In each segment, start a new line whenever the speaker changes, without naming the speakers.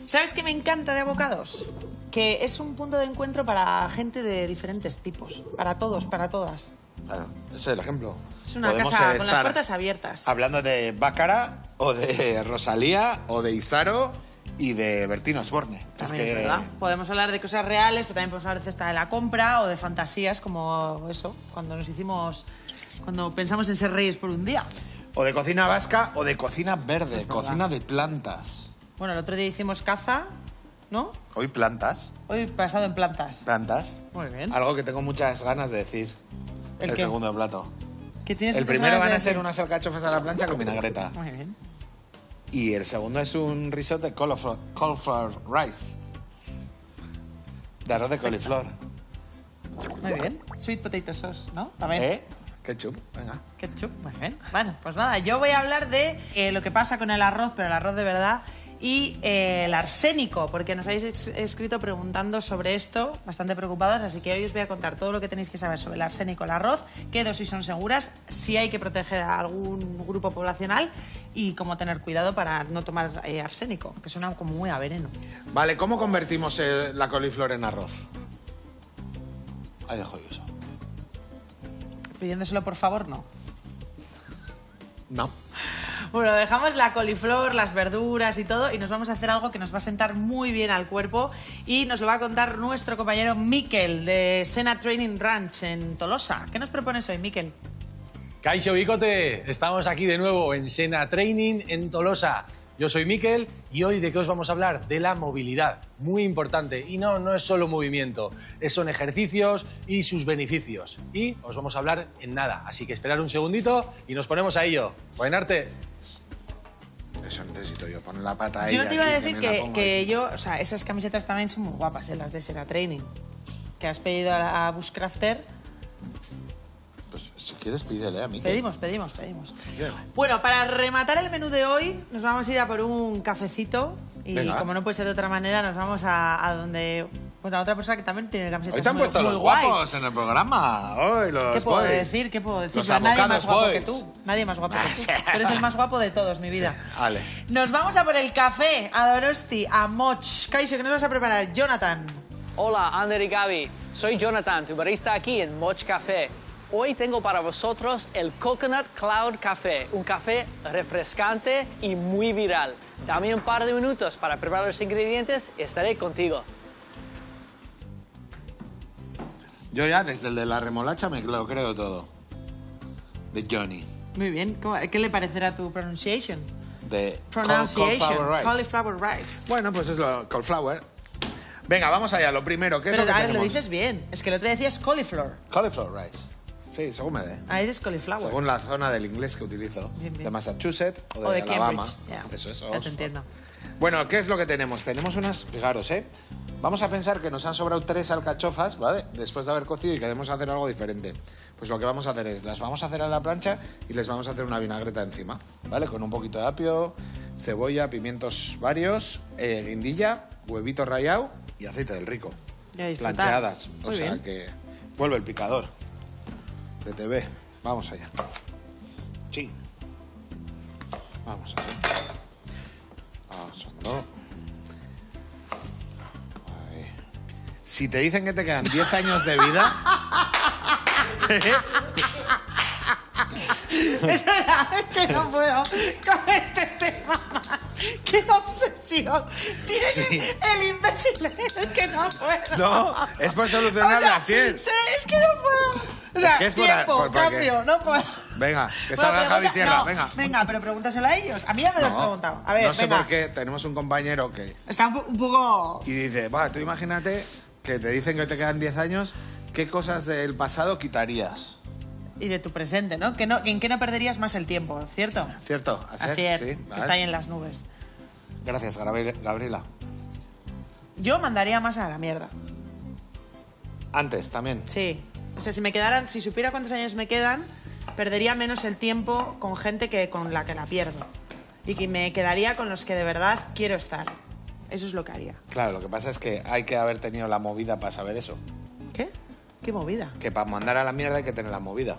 ¿Sabes qué me encanta de Abocados? Que es un punto de encuentro para gente de diferentes tipos. Para todos, para todas.
Bueno, ese es el ejemplo.
Es una casa con las puertas abiertas.
Hablando de Bácara, o de Rosalía, o de Izaro y de Bertín Osborne.
También es verdad. Podemos hablar de cosas reales, pero también podemos hablar de cesta de la compra o de fantasías como eso, cuando pensamos en ser reyes por un día.
O de cocina vasca o de cocina verde, cocina de plantas.
Bueno, el otro día hicimos caza, ¿no?
Hoy plantas.
Hoy basado en plantas.
Plantas.
Muy bien.
Algo que tengo muchas ganas de decir.
¿El qué?
Segundo plato.
¿Qué tienes
El
muchas
primero
ganas
van
de
a ser
decir?
unas alcachofas a la plancha con vinagreta.
Muy bien.
Y el segundo es un risotto de cauliflower rice. De arroz de coliflor.
Muy bien. Sweet potato sauce, ¿no? También.
Ketchup, venga.
Ketchup, muy bien. Bueno, pues nada, yo voy a hablar de lo que pasa con el arroz, pero el arroz de verdad, y el arsénico, porque nos habéis escrito preguntando sobre esto, bastante preocupados, así que hoy os voy a contar todo lo que tenéis que saber sobre el arsénico, el arroz, qué dosis son seguras, si hay que proteger a algún grupo poblacional y cómo tener cuidado para no tomar arsénico, que suena como muy a veneno.
Vale, ¿cómo convertimos la coliflor en arroz? Ahí dejo yo eso.
Pidiéndoselo, por favor, no.
No.
Bueno, dejamos la coliflor, las verduras y todo y nos vamos a hacer algo que nos va a sentar muy bien al cuerpo y nos lo va a contar nuestro compañero Mikel de Sena Training Ranch en Tolosa. ¿Qué nos propones hoy, Mikel?
Kaixo Bicote, estamos aquí de nuevo en Sena Training en Tolosa. Yo soy Mikel y hoy ¿de qué os vamos a hablar? De la movilidad, muy importante. Y no es solo movimiento, son ejercicios y sus beneficios. Y os vamos a hablar en nada, así que esperad un segundito y nos ponemos a ello. Buen arte.
Eso necesito yo, poner la pata ahí.
Yo no te iba a
aquí,
decir
me
que yo, o sea, esas camisetas también son muy guapas, las de Sena Training, que has pedido a Bushcrafter.
Pues si quieres pídele a mí.
Pedimos. Bien. Bueno, para rematar el menú de hoy, nos vamos a ir a por un cafecito. Y
venga,
como no puede ser de otra manera, nos vamos a donde... Pues a otra persona que también tiene camisetas
hoy te han
muy,
puesto
muy
los
guays.
guapos en el programa. Hoy los
¿Qué puedo
boys.
decir?
Los
Pero nadie más
Abocados
guapo
boys.
que tú. Nadie más guapo que tú. Tú eres el más guapo de todos, mi vida.
Vale.
Nos vamos a por el café, a Donosti, a Moch. Kaixo, ¿qué nos vas a preparar? Jonathan.
Hola, Ander y Gaby. Soy Jonathan, tu barista aquí en Moch Café. Hoy tengo para vosotros el Coconut Cloud Café, un café refrescante y muy viral. Dame un par de minutos para preparar los ingredientes y estaré contigo.
Yo ya, desde el de la remolacha, me lo creo todo. De Johnny.
Muy bien. ¿Qué le parecerá tu pronunciation?
De
Pronunciation.
cauliflower rice. Bueno, pues es lo cauliflower. Venga, vamos allá. Lo primero, ¿qué es
Pero
lo que
a ver, lo
tenemos?
dices bien. Es que el otro día decías cauliflower.
Cauliflower rice. Sí, según me dé.
Ahí dices cauliflower.
Según la zona del inglés que utilizo.
Bien, bien.
De Massachusetts o
O
de
de
Alabama.
Cambridge.
Eso es.
Ya te
Oxford.
entiendo.
Bueno, ¿qué es lo que tenemos? Tenemos unas, fijaros, vamos a pensar que nos han sobrado 3 alcachofas, ¿vale? Después de haber cocido y queremos hacer algo diferente. Pues lo que vamos a hacer es, las vamos a hacer a la plancha y les vamos a hacer una vinagreta encima, ¿vale? Con un poquito de apio, cebolla, pimientos varios, guindilla, huevito rallado y aceite del rico.
Y a disfrutar.
Plancheadas, o
Muy
sea
bien.
que vuelve el picador de TV. Vamos allá. Sí. Vamos allá. Ahí. Si te dicen que te quedan 10 años de vida...
Es verdad, es que no puedo con este tema más. ¡Qué obsesión! Tienes
Sí.
el imbécil. Es que no puedo.
No, es para solucionarlo así.
Es que no puedo. O sea,
Es que es
tiempo,
porque-
cambio, no puedo.
Venga, que
Bueno,
salga Javi
pregunta-
Sierra,
no,
venga.
Venga, pero pregúntaselo a ellos. A mí ya me lo has preguntado. A ver,
no sé
venga.
por qué tenemos un compañero que...
Está un poco...
Y dice, va, tú imagínate que te dicen que te quedan 10 años, ¿qué cosas del pasado quitarías?
Y de tu presente, ¿no? ¿En qué no perderías más el tiempo, cierto?
¿Cierto?
Así es,
Sí,
que
vale.
está ahí en las nubes.
Gracias, Gabriela.
Yo mandaría más a la mierda.
Antes, también.
Sí. O sea, si supiera cuántos años me quedan, perdería menos el tiempo con gente que con la que la pierdo. Y que me quedaría con los que de verdad quiero estar. Eso es lo que haría.
Claro, lo que pasa es que hay que haber tenido la movida para saber eso.
¿Qué? ¿Qué movida?
Que para mandar a la mierda hay que tener la movida.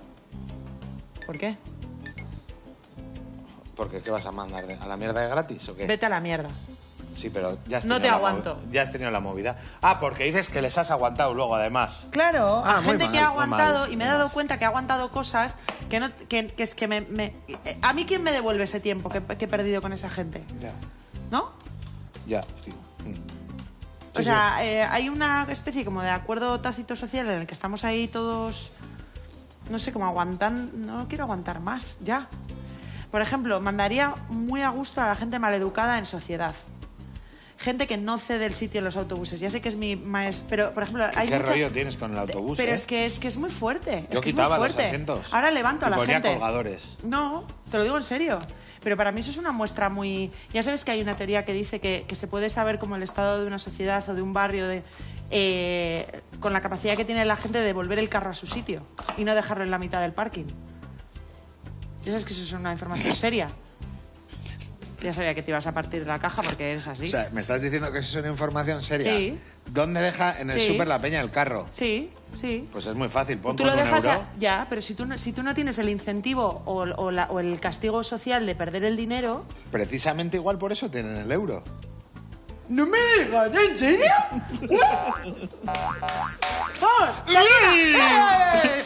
¿Por qué?
Porque ¿qué vas a mandar? ¿A la mierda de gratis o qué?
Vete a la mierda.
Sí, pero ya has
No
tenido
te
la
aguanto.
Ya has tenido la movida. Ah, porque dices que les has aguantado luego, además.
Claro,
Ah,
a
muy
gente
mal,
que ha
muy
aguantado
mal,
y me he
muy
dado
mal.
cuenta que ha aguantado cosas que no que es que ¿A mí quién me devuelve ese tiempo que he perdido con esa gente?
Ya,
¿No?
ya, sí.
O sea, hay una especie como de acuerdo tácito social en el que estamos ahí todos, no sé, como aguantando, no quiero aguantar más, ya. Por ejemplo, mandaría muy a gusto a la gente maleducada en sociedad. Gente que no cede el sitio en los autobuses. Ya sé que es mi maestro, pero por ejemplo, hay
¿Qué
mucha...
rollo tienes con el autobús?
Pero es que es muy fuerte.
Yo
es que
quitaba
es muy
los
fuerte.
asientos.
Ahora levanto a
Y
la
ponía
gente.
colgadores.
No, te lo digo en serio. Pero para mí eso es una muestra muy... Ya sabes que hay una teoría que dice que se puede saber como el estado de una sociedad o de un barrio con la capacidad que tiene la gente de devolver el carro a su sitio y no dejarlo en la mitad del parking. Ya sabes que eso es una información seria. Ya sabía que te ibas a partir de la caja porque eres así.
O sea, ¿me estás diciendo que eso es una información seria?
Sí.
¿Dónde deja en el
Sí.
súper la peña el carro?
Sí, sí.
Pues es muy fácil, pon
Tú
con
lo
un
dejas
euro.
ya, pero si tú no tienes el incentivo o el castigo social de perder el dinero...
Precisamente igual por eso tienen el euro.
¡No me digas! ¿En serio? ¡Vamos! ¡Salida! ¡Eh!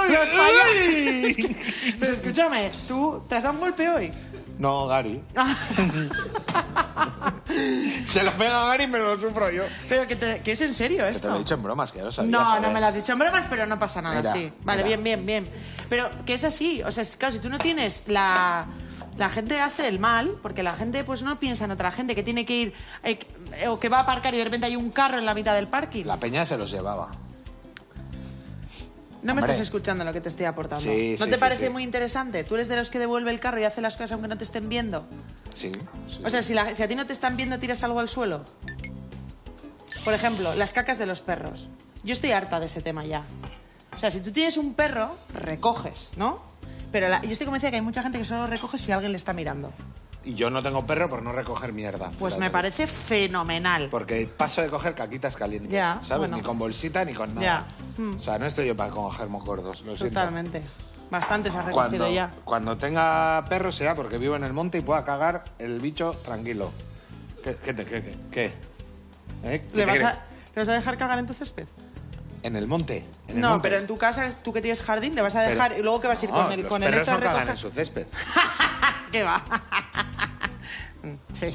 ¡Los payasos! Pero escúchame, ¿tú te has dado un golpe hoy?
No, Gary. Se lo pega a Gary y me lo sufro yo.
Pero que es en serio
Que
esto.
te lo he dicho en bromas, que ya lo sabía.
No,
joder.
no me lo has dicho en bromas, pero no pasa nada,
Mira,
sí. Vale,
mira.
bien. Pero que es así, o sea, claro, si tú no tienes la gente hace el mal, porque la gente pues no piensa en otra gente que tiene que ir o que va a aparcar y de repente hay un carro en la mitad del parking.
La peña se los llevaba.
No me
Hombre.
estás escuchando lo que te estoy aportando.
Sí,
¿No
sí,
te
sí,
parece
sí.
muy interesante? ¿Tú eres de los que devuelve el carro y hace las cosas aunque no te estén viendo?
Sí. Sí.
O sea, si a ti no te están viendo, tiras algo al suelo. Por ejemplo, las cacas de los perros. Yo estoy harta de ese tema ya. O sea, si tú tienes un perro, recoges, ¿no? Pero yo estoy convencida que hay mucha gente que solo recoge si alguien le está mirando.
Y yo no tengo perro por no recoger mierda.
Pues
fíjate.
me parece fenomenal.
Porque paso de coger caquitas calientes,
Ya,
¿sabes?
bueno.
Ni con bolsita ni con nada.
Ya.
O sea, no estoy yo para coger mocordos, lo siento.
Totalmente. Bastantes has recogido ya.
Cuando tenga perro sea porque vivo en el monte y pueda cagar el bicho tranquilo. ¿Qué? ¿Qué te
¿Le vas
crees?
a dejar cagar en tu césped?
¿En el monte? ¿En el
No,
monte?
pero en tu casa, tú que tienes jardín, le vas a
Pero-
dejar y luego que vas a ir
No,
con el
los
con el
perros
esto
no
a
cagan
recoger.
en su césped.
¿Qué va? Sí.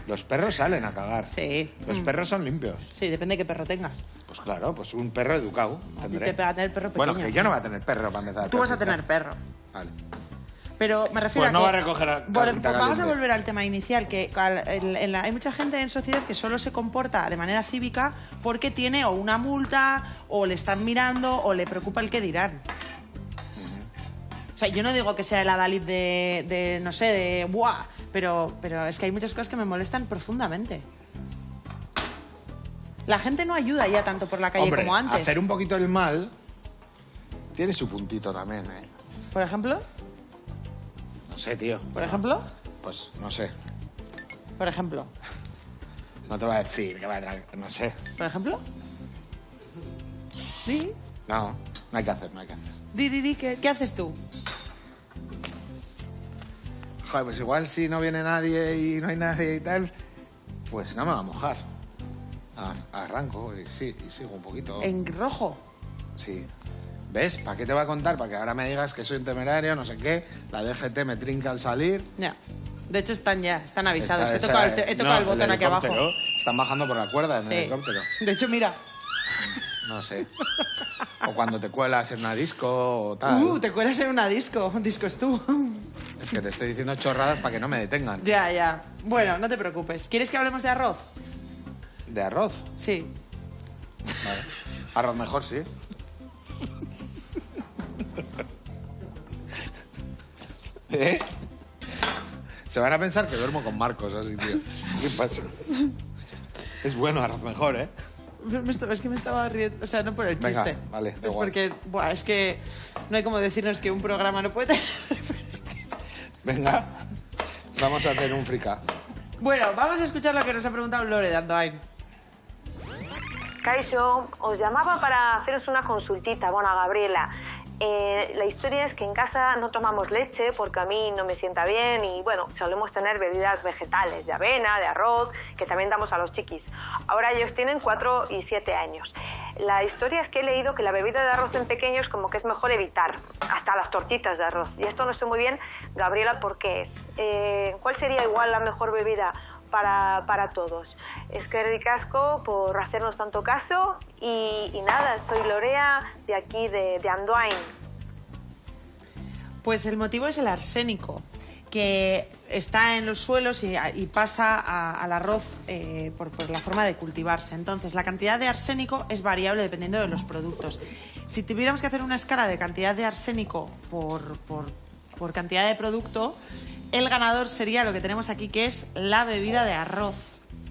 Los perros salen a cagar.
Sí.
Los perros son limpios.
Sí, depende de qué perro tengas.
Pues claro, pues un perro educado
A ti
tendré.
te pega tener perro
Bueno,
pequeño.
que yo no voy a tener perro para empezar.
Tú vas a
Capita.
tener perro.
Vale.
Pero me refiero
Pues
a
no
que...
va a recoger a
Vamos
Capita
a
Caliente.
volver al tema inicial, que hay mucha gente en sociedad que solo se comporta de manera cívica porque tiene o una multa, o le están mirando, o le preocupa el qué dirán. O sea, yo no digo que sea el adalid de no sé, de ¡buah! Pero es que hay muchas cosas que me molestan profundamente. La gente no ayuda ya tanto por la calle
Hombre,
como antes.
hacer un poquito el mal tiene su puntito también, ¿eh?
Por ejemplo,
No sé, tío.
por ejemplo,
Pues no sé.
por ejemplo,
No te voy a decir que va a traer. No sé.
por ejemplo. Di,
No, no hay que hacer, no hay que hacer.
di, ¿qué haces tú?
Joder, pues igual si no viene nadie y no hay nadie y tal, pues no me va a mojar. Arranco y sí, y sigo un poquito.
En rojo.
Sí. ¿Ves? ¿Para qué te voy a contar? Para que ahora me digas que soy un temerario, no sé qué. La DGT me trinca al salir.
Ya. De hecho, están avisados.
Esta-
He tocado,
esta-
he tocado el
no,
botón aquí abajo.
helicóptero. Están bajando por la cuerda en el
Sí.
helicóptero.
De hecho, mira.
No sé. O cuando te cuelas en una disco o tal.
Te cuelas en una disco. Un disco es tú.
Es que te estoy diciendo chorradas para que no me detengan.
Ya. Bueno, no te preocupes. ¿Quieres que hablemos de arroz?
¿De arroz?
Sí.
Vale. Arroz mejor, sí. ¿Eh? Se van a pensar que duermo con Marcos, así, tío. ¿Qué pasa? Es bueno, arroz mejor, ¿eh?
Es que me estaba riendo. O sea, no por el
Venga,
chiste.
vale, da
Es
igual.
porque, es que no hay como decirnos que un programa no puede tener...
Venga, vamos a hacer un frica.
Bueno, vamos a escuchar lo que nos ha preguntado Lore de Andoain.
Kaixo, os llamaba para haceros una consultita, bueno, a Gabriela. La historia es que en casa no tomamos leche porque a mí no me sienta bien y bueno, solemos tener bebidas vegetales de avena, de arroz, que también damos a los chiquis. Ahora ellos tienen 4 y 7 años. La historia es que he leído que la bebida de arroz en pequeños como que es mejor evitar, hasta las tortitas de arroz. Y esto no sé muy bien, Gabriela, por qué es. ¿Cuál sería igual la mejor bebida para todos? Es que ricasco por hacernos tanto caso y nada, soy Lorea de aquí de Andoain.
Pues el motivo es el arsénico, que está en los suelos y pasa al arroz por la forma de cultivarse. Entonces, la cantidad de arsénico es variable dependiendo de los productos. Si tuviéramos que hacer una escala de cantidad de arsénico por cantidad de producto, el ganador sería lo que tenemos aquí, que es la bebida de arroz.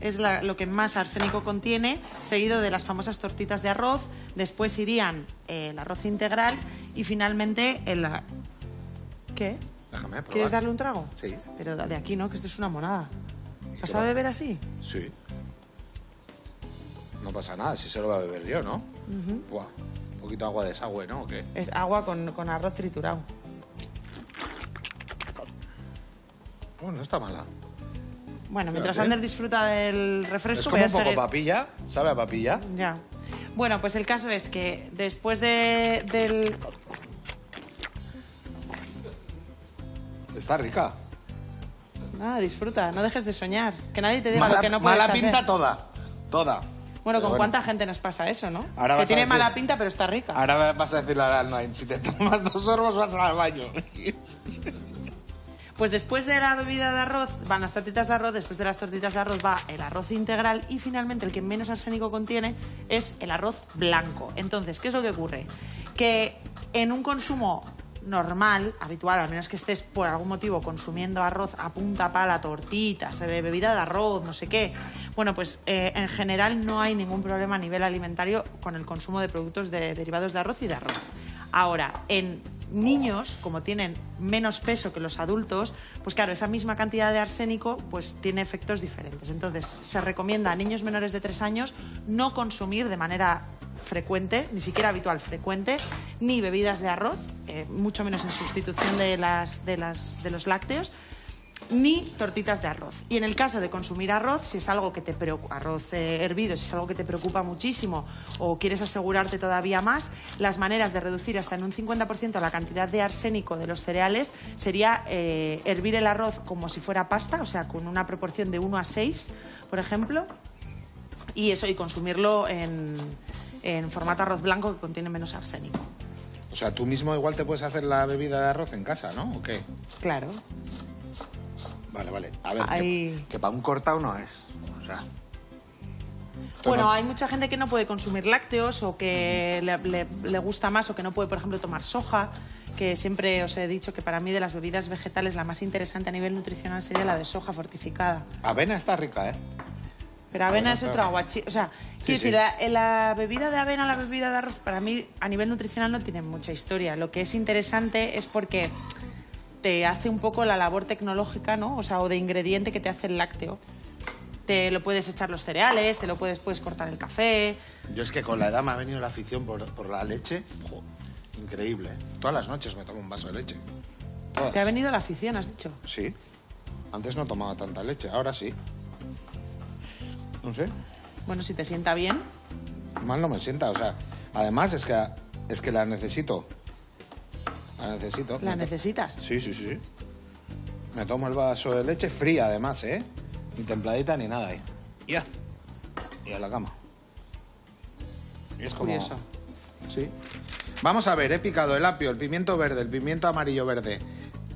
Es lo que más arsénico contiene, seguido de las famosas tortitas de arroz. Después irían el arroz integral y finalmente el... ¿Qué?
Déjame probar.
¿Quieres darle un trago?
Sí.
Pero de aquí no, que esto es una monada. ¿Vas
qué
a
va?
beber así?
Sí. No pasa nada, si se lo va a beber yo, ¿no? Buah, un poquito de agua de desagüe, ¿no? ¿O qué?
Es agua con arroz triturado.
Bueno, no está mala.
Bueno, mientras
Fíjate.
Ander disfruta del refresco...
Es como
voy a
un poco
seguir-
papilla, ¿sabe a papilla?
Ya. Bueno, pues el caso es que después del...
Está rica.
Nada, disfruta, no dejes de soñar. Que nadie te diga lo que no puedes
mala
hacer.
pinta toda. Toda.
Bueno,
Pero
¿con cuánta gente nos pasa eso, no?
Ahora
Que
vas a
tiene
decir-
mala pinta, pero está rica.
Ahora vas a decirle al Almain, si te tomas 2 sorbos vas al baño.
Pues después de la bebida de arroz van las tortitas de arroz, después de las tortitas de arroz va el arroz integral y finalmente el que menos arsénico contiene es el arroz blanco. Entonces, ¿qué es lo que ocurre? Que en un consumo normal, habitual, al menos que estés por algún motivo consumiendo arroz a punta pala, tortitas, bebida de arroz, no sé qué, bueno, pues en general no hay ningún problema a nivel alimentario con el consumo de productos derivados de arroz y de arroz. Ahora, en niños, como tienen menos peso que los adultos, pues claro, esa misma cantidad de arsénico pues tiene efectos diferentes. Entonces, se recomienda a niños menores de 3 años no consumir de manera frecuente, ni siquiera habitual, frecuente, ni bebidas de arroz, mucho menos en sustitución de los lácteos, ni tortitas de arroz. Y en el caso de consumir arroz, si es algo que te preocupa, arroz hervido, si es algo que te preocupa muchísimo o quieres asegurarte todavía más, las maneras de reducir hasta en un 50% la cantidad de arsénico de los cereales sería hervir el arroz como si fuera pasta, o sea, con una proporción de 1 a 6, por ejemplo, y consumirlo en formato arroz blanco que contiene menos arsénico.
O sea, tú mismo igual te puedes hacer la bebida de arroz en casa, ¿no? ¿O qué?
Claro.
Vale. A ver,
Ahí-
que para un cortado no es. O sea...
Bueno,
no-
hay mucha gente que no puede consumir lácteos o que le gusta más o que no puede, por ejemplo, tomar soja, que siempre os he dicho que para mí de las bebidas vegetales la más interesante a nivel nutricional sería la de soja fortificada.
Avena está rica, ¿eh?
Pero avena
Bueno,
es
claro.
otro aguachí. O sea, quiero
sí.
decir, la bebida de avena, la bebida de arroz, para mí a nivel nutricional no tiene mucha historia. Lo que es interesante es porque te hace un poco la labor tecnológica, ¿no? O sea, o de ingrediente que te hace el lácteo. Te lo puedes echar los cereales, te lo puedes cortar el café.
Yo es que con la edad me ha venido la afición por la leche. Jo, increíble. Todas las noches me tomo un vaso de leche. Todas.
Te ha venido la afición, has dicho.
Sí. Antes no tomaba tanta leche, ahora sí. No sé.
Bueno, si te sienta bien.
Mal no me sienta, o sea... Además es que la necesito. La necesito.
¿La necesitas?
Sí. Me tomo el vaso de leche fría, además, ¿eh? Ni templadita ni nada, ¿eh? Ya. Y a la cama. Y es como...
Curioso.
Sí. Vamos a ver, he picado el apio, el pimiento verde, el pimiento amarillo verde,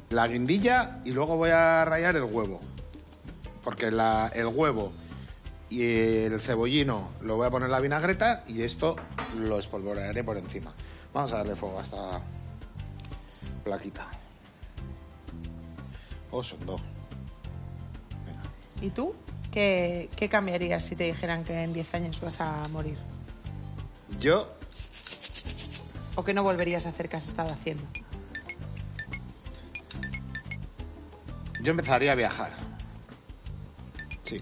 la guindilla y luego voy a rallar el huevo. Porque el huevo y el cebollino lo voy a poner en la vinagreta y esto lo espolvorearé por encima. Vamos a darle fuego a esta plaquita. Oh, son 2.
¿Y tú? ¿Qué cambiarías si te dijeran que en 10 años vas a morir?
Yo,
¿O qué no volverías a hacer que has estado haciendo?
yo empezaría a viajar. Sí.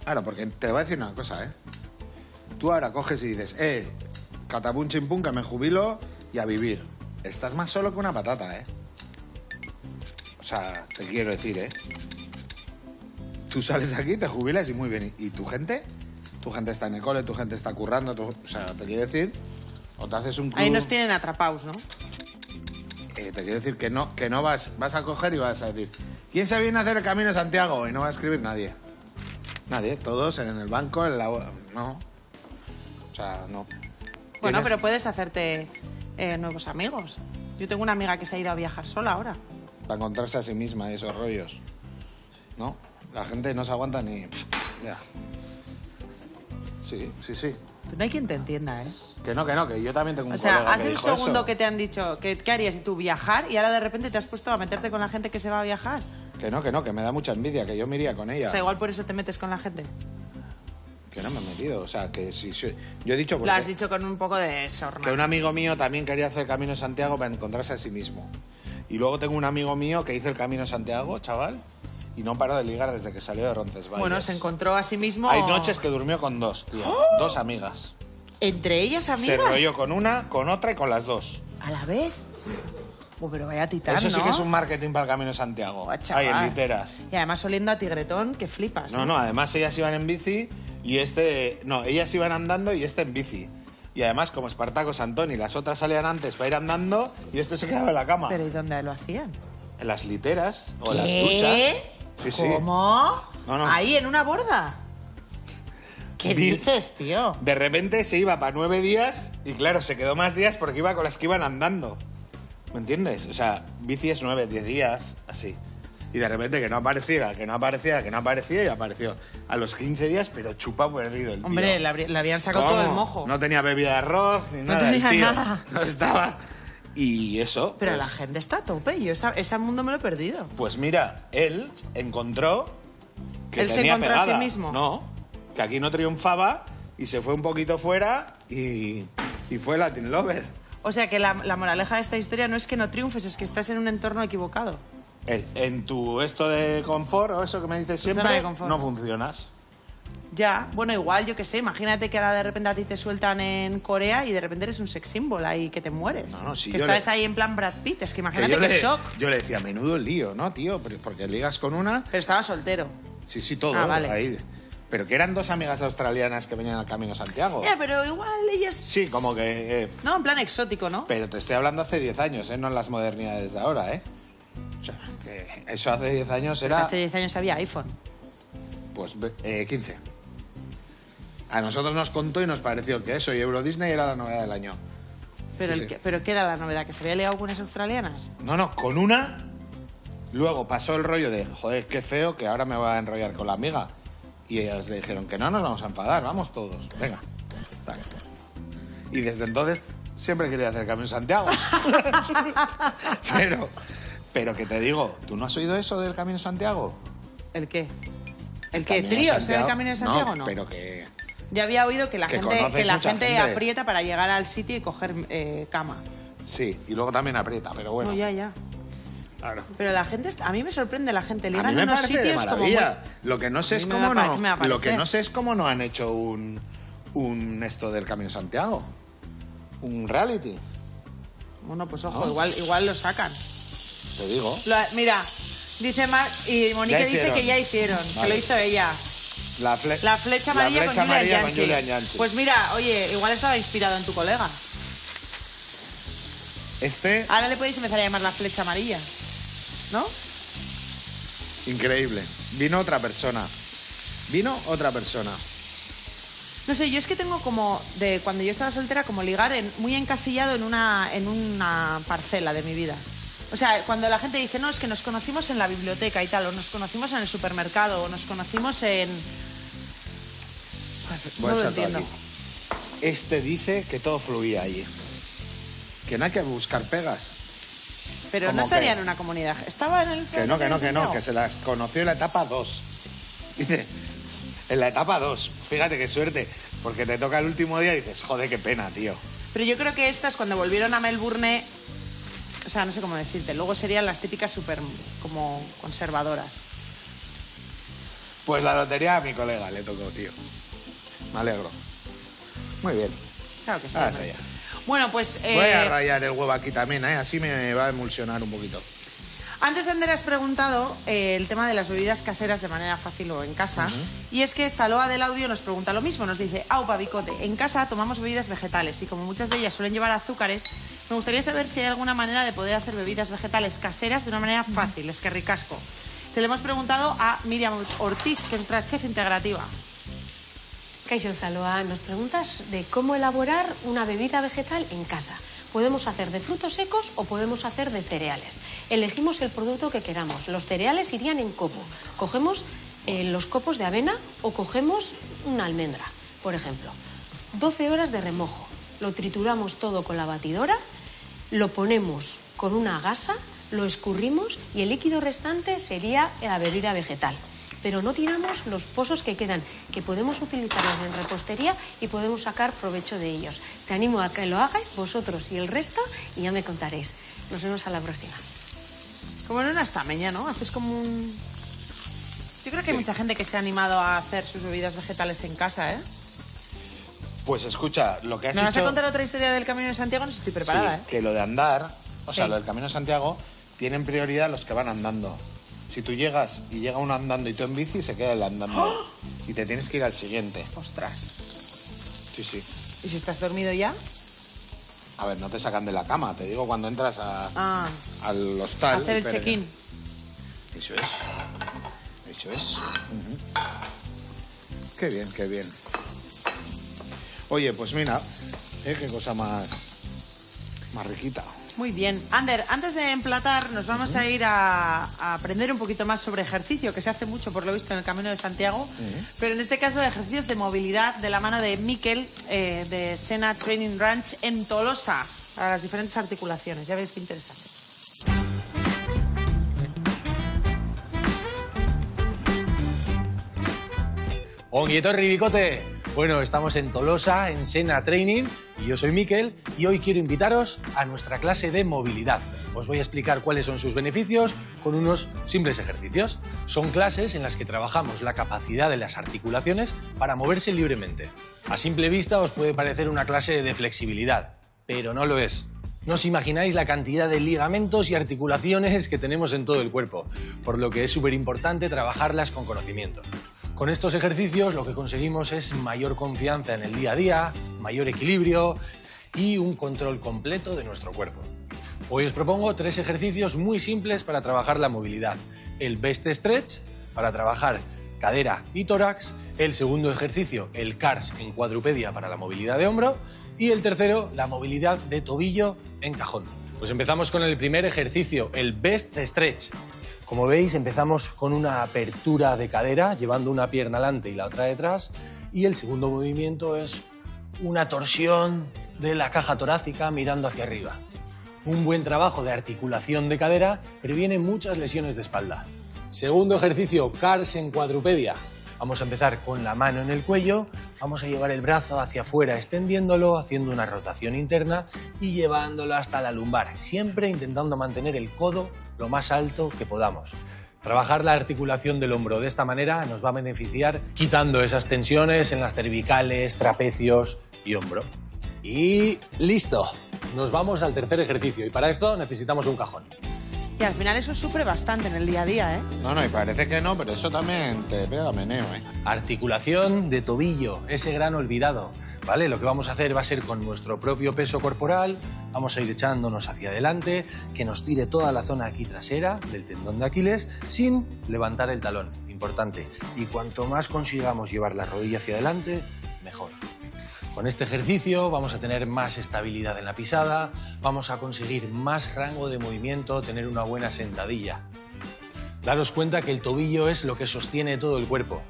Claro, porque te voy a decir una cosa, ¿eh? Tú ahora coges y dices, catapum chimpum, que me jubilo y a vivir. estás más solo que una patata, ¿eh? O sea, te quiero decir, ¿eh? Tú sales de aquí, te jubilas y muy bien. ¿Y tu gente? Tu gente está en el cole, tu gente está currando, o sea, te quiero decir, o te haces un club...
Ahí nos tienen atrapados, ¿no?
Te quiero decir que no vas a coger y vas a decir, ¿quién se viene a hacer el Camino de Santiago? Y no va a escribir nadie. Nadie, todos en el banco, en la... No. O sea, no.
Bueno,
Tienes-
pero puedes hacerte nuevos amigos. Yo tengo una amiga que se ha ido a viajar sola ahora.
Para encontrarse a sí misma y esos rollos. ¿No? La gente no se aguanta ni... Ya. Sí.
No hay quien te entienda, ¿eh?
Que no, que yo también tengo un
O sea,
colega que
hace un
dijo
segundo
eso.
que te han dicho, ¿qué harías si tú viajar? Y ahora de repente te has puesto a meterte con la gente que se va a viajar.
Que no, me da mucha envidia, que yo me iría con ella.
O sea, igual por eso te metes con la gente.
Que no me he metido, o sea, que sí. Yo he dicho
Lo has
porque
dicho con un poco de sorna.
que un amigo mío también quería hacer el Camino de Santiago para encontrarse a sí mismo. Y luego tengo un amigo mío que hizo el Camino de Santiago, chaval, y no paró de ligar desde que salió de Roncesvalles.
Bueno, se encontró a sí mismo...
Hay noches que durmió con dos, tío. Dos amigas.
¿Entre ellas amigas?
Se enrolló con una, con otra y con las dos.
¿A la vez? Pero vaya titán,
Eso sí
¿no?
que es un marketing para el Camino de Santiago.
Buah, chaval.
Ahí en literas.
Y además oliendo a tigretón, que flipas.
No, además ellas iban en bici y ellas iban andando y en bici. Y además, como Espartaco Santoni, las otras salían antes para ir andando y se quedaba en la cama.
¿Pero y dónde lo hacían?
En las literas o en las
¿Qué?
duchas. Sí.
¿Cómo?
No.
¿Ahí, en una borda? ¿Qué
Vi-
dices, tío?
De repente se iba para 9 días y claro, se quedó más días porque iba con las que iban andando. ¿Me entiendes? O sea, bici es 9, 10 días, así. Y de repente que no aparecía y apareció a los 15 días, pero chupa perdido el tío.
Hombre, le habían sacado
¿Cómo?
todo el mojo.
No tenía bebida de arroz ni
No
nada. el
tenía
tío.
nada.
No estaba. Y eso.
Pero
pues,
la gente está a tope. Yo ese mundo me lo he perdido.
Pues mira, él encontró que
¿Él se
tenía
encontró a sí
pegada.
mismo?
No, que aquí no triunfaba y se fue un poquito fuera y fue Latin Lover.
O sea que la moraleja de esta historia no es que no triunfes, es que estás en un entorno equivocado.
En tu esto de confort o eso que me dices
zona
siempre,
de confort.
no funcionas.
Ya, bueno, igual, yo qué sé, imagínate que ahora de repente a ti te sueltan en Corea y de repente eres un sex symbol ahí que te mueres.
No, sí,
que
yo
estás
le-
ahí en plan Brad Pitt, es que
Que
imagínate qué shock.
yo le decía, menudo lío, ¿no, tío? Porque ligas con una...
Pero estaba soltero.
Sí, todo,
Ah, vale.
ahí. Pero que eran dos amigas australianas que venían al Camino Santiago.
Ya, pero igual ellas...
Sí, como que...
No, en plan exótico, ¿no?
Pero te estoy hablando hace 10 años, ¿eh? No en las modernidades de ahora, ¿eh? O sea, que eso hace 10 años era...
Hace 10 años había iPhone.
Pues 15. A nosotros nos contó y nos pareció que eso y Euro Disney era la novedad del año.
Pero,
Sí, sí.
¿Pero qué era la novedad? ¿Que se había liado con unas australianas?
No, con una... Luego pasó el rollo de, joder, qué feo que ahora me voy a enrollar con la amiga. Y ellas le dijeron que no nos vamos a enfadar, vamos todos, venga. Tal. Y desde entonces siempre quería hacer Camino de Santiago. pero que te digo, ¿tú no has oído eso del Camino de Santiago?
¿El qué? ¿El
Camino
qué?
de
¿Tríos en
Santiago.
el Camino de Santiago? No.
pero que...
Ya había oído que la
Que
gente,
conoces mucha gente.
aprieta para llegar al sitio y coger cama.
Sí, y luego también aprieta, pero bueno.
No, ya.
Claro.
Pero la gente, a mí me sorprende la gente.
A
Liga
mí
en
me
unos
parece de
sitios como muy...
maravilla. Lo que no sé
A
es
mí me
cómo
va a parecer.
lo que no sé es cómo no han hecho un esto del Camino de Santiago. Un reality,
Bueno, pues ojo,
¿No?
igual lo sacan.
te digo.
Mira, dice Mar y Monique
Ya
dice
hicieron.
que ya hicieron, que
Vale.
lo hizo ella.
La
Flecha amarilla,
flecha
con,
amarilla con
Julian
Julian
Yanchi.
Yanchi.
Pues mira, oye, igual estaba inspirado en tu colega. Ahora le podéis empezar a llamar la flecha amarilla, ¿no?
Increíble. Vino otra persona.
No sé, yo es que tengo como, de cuando yo estaba soltera, como ligar muy encasillado en una parcela de mi vida. O sea, cuando la gente dice, no, es que nos conocimos en la biblioteca y tal, o nos conocimos en el supermercado, o nos conocimos en...
Voy
No
a
lo
echar todo
entiendo.
aquí. Dice que todo fluía allí. Que no hay que buscar pegas.
Pero
¿Cómo
no estaría
qué?
en una comunidad. Estaba en el...
Que no, que se las conoció en la etapa 2. Dice, en la etapa 2. Fíjate qué suerte. Porque te toca el último día y dices, joder, qué pena, tío.
Pero yo creo que estas, cuando volvieron a Melbourne, o sea, no sé cómo decirte, luego serían las típicas súper como conservadoras.
Pues la lotería a mi colega le tocó, tío. Me alegro. Muy bien.
Claro que sí.
Ah,
hombre.
sí, ya.
Bueno, pues...
Voy a rallar el huevo aquí también, así me va a emulsionar un poquito.
Antes, Ander, has preguntado el tema de las bebidas caseras de manera fácil o en casa. Y es que Zaloa del Audio nos pregunta lo mismo. Nos dice, aupa, bicote, en casa tomamos bebidas vegetales y como muchas de ellas suelen llevar azúcares, me gustaría saber si hay alguna manera de poder hacer bebidas vegetales caseras de una manera fácil. Es que ricasco. Se le hemos preguntado a Miriam Ortiz, que es nuestra chef integrativa.
Kaixo Zaloa, nos preguntas de cómo elaborar una bebida vegetal en casa. Podemos hacer de frutos secos o podemos hacer de cereales. Elegimos el producto que queramos. Los cereales irían en copo. Cogemos los copos de avena o cogemos una almendra, por ejemplo. 12 horas de remojo. Lo trituramos todo con la batidora, lo ponemos con una gasa, lo escurrimos y el líquido restante sería la bebida vegetal. Pero no tiramos los pozos que quedan, que podemos utilizarlos en repostería y podemos sacar provecho de ellos. Te animo a que lo hagáis vosotros y el resto y ya me contaréis. Nos vemos a la próxima.
Como en una estameña, ¿no? Haces como un... Yo creo que hay mucha gente que se ha animado a hacer sus bebidas vegetales en casa, ¿eh?
Pues escucha, lo que has dicho...
¿Me vas a contar otra historia del Camino de Santiago? No sé si estoy preparada,
sí, que lo de andar, o sea,
Sí.
lo del Camino de Santiago, tienen prioridad los que van andando. Si tú llegas y llega uno andando y tú en bici, se queda el andando.
¡Oh!
Y te tienes que ir al siguiente.
Ostras.
Sí, sí.
¿Y si estás dormido ya?
A ver, no te sacan de la cama, te digo cuando entras al hostal.
Hacer el
pero-
check-in.
Eso es. Eso es. Ujú. Qué bien, qué bien. Oye, pues mira, qué cosa más riquita.
Muy bien. Ander, antes de emplatar nos vamos a ir a aprender un poquito más sobre ejercicio, que se hace mucho, por lo visto, en el Camino de Santiago. Pero en este caso, ejercicios de movilidad de la mano de Miquel, de Sena Training Ranch en Tolosa, para las diferentes articulaciones. Ya veis qué interesante.
Onguietorri, bicote. Bueno, estamos en Tolosa, en Sena Training, y yo soy Miquel, y hoy quiero invitaros a nuestra clase de movilidad. Os voy a explicar cuáles son sus beneficios con unos simples ejercicios. Son clases en las que trabajamos la capacidad de las articulaciones para moverse libremente. A simple vista os puede parecer una clase de flexibilidad, pero no lo es. No os imagináis la cantidad de ligamentos y articulaciones que tenemos en todo el cuerpo, por lo que es súper importante trabajarlas con conocimiento. Con estos ejercicios lo que conseguimos es mayor confianza en el día a día, mayor equilibrio y un control completo de nuestro cuerpo. Hoy os propongo 3 ejercicios muy simples para trabajar la movilidad. El Best Stretch, para trabajar cadera y tórax. El segundo ejercicio, el CARS en cuadrupedia para la movilidad de hombro. Y el tercero, la movilidad de tobillo en cajón. Pues empezamos con el primer ejercicio, el Best Stretch. Como veis, empezamos con una apertura de cadera, llevando una pierna adelante y la otra detrás. Y el segundo movimiento es una torsión de la caja torácica mirando hacia arriba. Un buen trabajo de articulación de cadera previene muchas lesiones de espalda. Segundo ejercicio, CARS en cuadrupedia. Vamos a empezar con la mano en el cuello, vamos a llevar el brazo hacia afuera extendiéndolo, haciendo una rotación interna y llevándolo hasta la lumbar, siempre intentando mantener el codo lo más alto que podamos. Trabajar la articulación del hombro de esta manera nos va a beneficiar quitando esas tensiones en las cervicales, trapecios y hombro. Y listo, nos vamos al tercer ejercicio y para esto necesitamos un cajón.
Y al final eso sufre bastante en el día a día, ¿eh?
No, y parece que no, pero eso también te pega meneo,
Articulación de tobillo, ese gran olvidado, ¿vale? Lo que vamos a hacer va a ser con nuestro propio peso corporal, vamos a ir echándonos hacia adelante, que nos tire toda la zona aquí trasera del tendón de Aquiles sin levantar el talón, importante. Y cuanto más consigamos llevar la rodilla hacia adelante, mejor. Con este ejercicio vamos a tener más estabilidad en la pisada, vamos a conseguir más rango de movimiento, tener una buena sentadilla. Daros cuenta que el tobillo es lo que sostiene todo el cuerpo.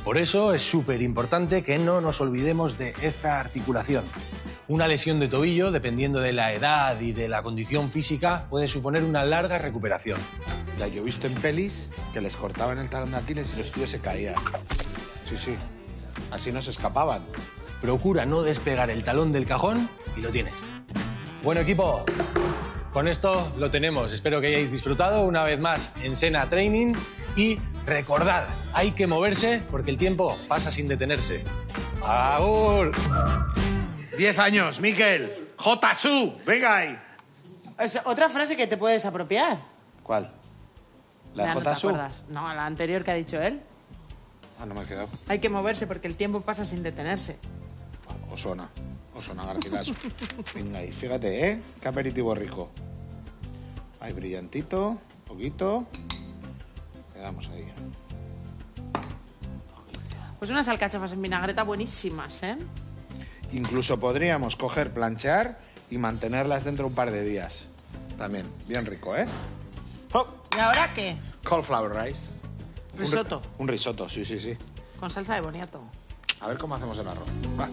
Por eso es súper importante que no nos olvidemos de esta articulación. Una lesión de tobillo, dependiendo de la edad y de la condición física, puede suponer una larga recuperación.
Ya, yo he visto en pelis que les cortaban el talón de Aquiles y los tíos se caían. Sí, sí. Así no se escapaban.
Procura no despegar el talón del cajón y lo tienes. Bueno, equipo, con esto lo tenemos. Espero que hayáis disfrutado una vez más en Sena Training y recordad, hay que moverse porque el tiempo pasa sin detenerse. ¡Agur!
10 años, Miquel. ¡Jotasu! ¡Venga ahí!
Es otra frase que te puedes apropiar.
¿Cuál? ¿La de
Ya, ¿no te
Jotasu?
acuerdas? No, la anterior que ha dicho él.
Ah, no me he quedado.
Hay que moverse porque el tiempo pasa sin detenerse.
Osona Garcilaso. Venga ahí, fíjate, ¿eh? Qué aperitivo rico. Ahí, brillantito, poquito. Le damos ahí.
Pues unas alcachofas en vinagreta buenísimas, ¿eh?
Incluso podríamos coger, planchear y mantenerlas dentro un par de días. También, bien rico, ¿eh? Oh,
¿Y ahora qué?
cauliflower rice.
Risotto.
Un risotto, sí, sí, sí.
Con salsa de boniato.
A ver cómo hacemos el arroz. Va.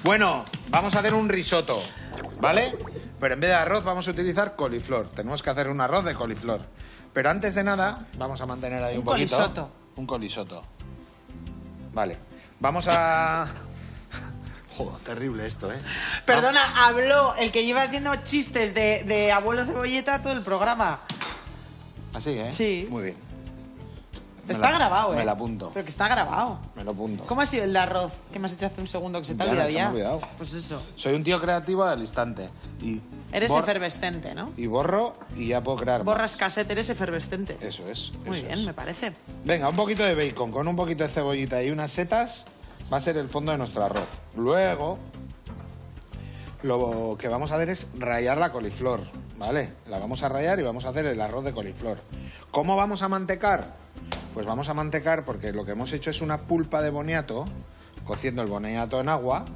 Bueno, vamos a hacer un risotto, ¿vale? Pero en vez de arroz vamos a utilizar coliflor. Tenemos que hacer un arroz de coliflor. Pero antes de nada, vamos a mantener ahí un poquito.
Colisotto.
Un colisotto. Vale. Vamos a... Joder, terrible esto, ¿eh?
Perdona, habló el que lleva haciendo chistes de abuelo cebolleta todo el programa.
Así, ¿eh?
Sí.
Muy bien.
Está grabado, ¿eh?
Me la apunto.
Pero que está grabado.
Me lo apunto.
¿Cómo ha sido el de arroz que me has hecho hace un segundo que se te ha
Ya,
olvidado
se me
ya?
ha olvidado.
Pues eso.
Soy un tío creativo al instante. Y
Eres efervescente, ¿no?
Y borro y ya puedo crear más.
Borras cassette, eres efervescente.
Eso es.
Muy
eso
bien,
es.
me parece.
Venga, un poquito de bacon con un poquito de cebollita y unas setas va a ser el fondo de nuestro arroz. Luego, lo que vamos a hacer es rallar la coliflor, ¿vale? La vamos a rallar y vamos a hacer el arroz de coliflor. ¿Cómo vamos a mantecar? Pues vamos a mantecar porque lo que hemos hecho es una pulpa de boniato, cociendo el boniato en agua,